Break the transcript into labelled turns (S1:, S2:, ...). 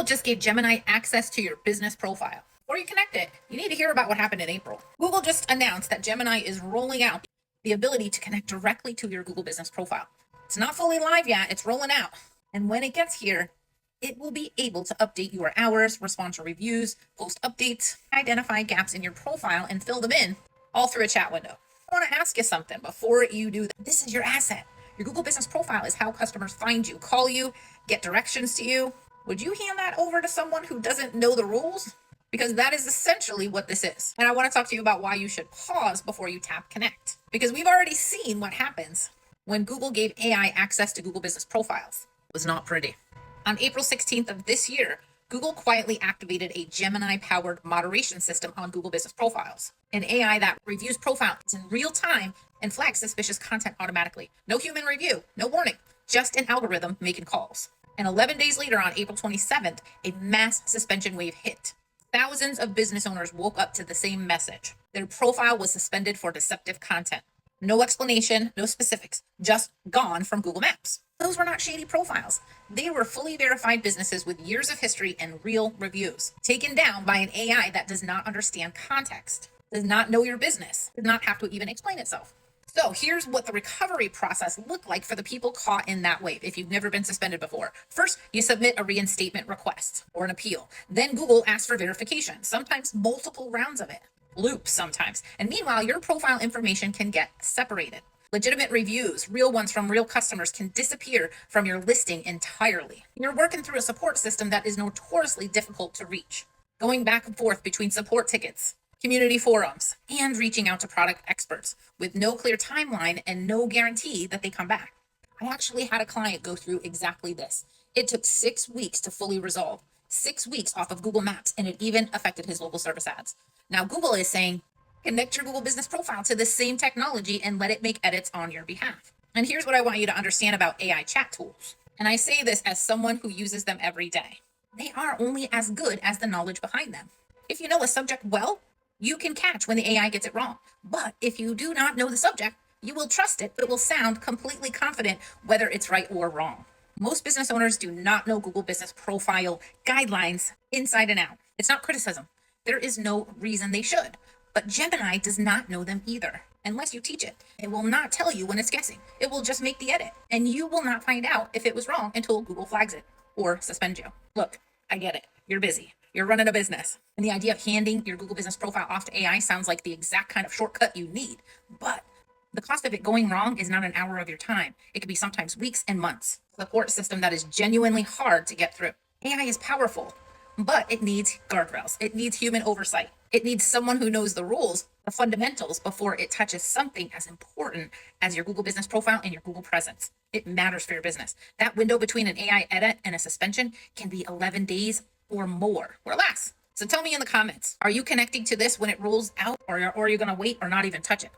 S1: Google just gave Gemini access to your business profile. Before you connect it, you need to hear about what happened in April. Google just announced that Gemini is rolling out the ability to connect directly to your Google business profile. It's not fully live yet, it's rolling out. And when it gets here, it will be able to update your hours, respond to reviews, post updates, identify gaps in your profile, and fill them in all through a chat window. I want to ask you something before you do that. This is your asset. Your Google business profile is how customers find you, call you, get directions to you. Would you hand that over to someone who doesn't know the rules? Because that is essentially what this is. And I want to talk to you about why you should pause before you tap connect. Because we've already seen what happens when Google gave AI access to Google business profiles. It was not pretty. On April 16th of this year, Google quietly activated a Gemini-powered moderation system on Google business profiles, an AI that reviews profiles in real time and flags suspicious content automatically. No human review, no warning, just an algorithm making calls. And 11 days later, on April 27th, a mass suspension wave hit. Thousands of business owners woke up to the same message. Their profile was suspended for deceptive content. No explanation, no specifics, just gone from Google Maps. Those were not shady profiles. They were fully verified businesses with years of history and real reviews, taken down by an AI that does not understand context, does not know your business, does not have to even explain itself. So here's what the recovery process looked like for the people caught in that wave. If you've never been suspended before, first you submit a reinstatement request or an appeal. Then Google asks for verification, sometimes multiple rounds of it, loops sometimes. And meanwhile, your profile information can get separated. Legitimate reviews, real ones from real customers, can disappear from your listing entirely. You're working through a support system that is notoriously difficult to reach, going back and forth between support tickets, community forums, and reaching out to product experts with no clear timeline and no guarantee that they come back. I actually had a client go through exactly this. It took 6 weeks to fully resolve, 6 weeks off of Google Maps, and it even affected his local service ads. Now Google is saying, connect your Google business profile to the same technology and let it make edits on your behalf. And here's what I want you to understand about AI chat tools. And I say this as someone who uses them every day. They are only as good as the knowledge behind them. If you know a subject well, you can catch when the AI gets it wrong. But if you do not know the subject, you will trust it, but it will sound completely confident whether it's right or wrong. Most business owners do not know Google business profile guidelines inside and out. It's not criticism. There is no reason they should. But Gemini does not know them either, unless you teach it. It will not tell you when it's guessing. It will just make the edit, and you will not find out if it was wrong until Google flags it or suspends you. Look, I get it. You're busy. You're running a business. And the idea of handing your Google business profile off to AI sounds like the exact kind of shortcut you need. But the cost of it going wrong is not an hour of your time. It could be sometimes weeks and months. A support system that is genuinely hard to get through. AI is powerful, but it needs guardrails. It needs human oversight. It needs someone who knows the rules, the fundamentals, before it touches something as important as your Google business profile and your Google presence. It matters for your business. That window between an AI edit and a suspension can be 11 days or more, or less. So tell me in the comments, are you connecting to this when it rolls out, or are you going to wait or not even touch it?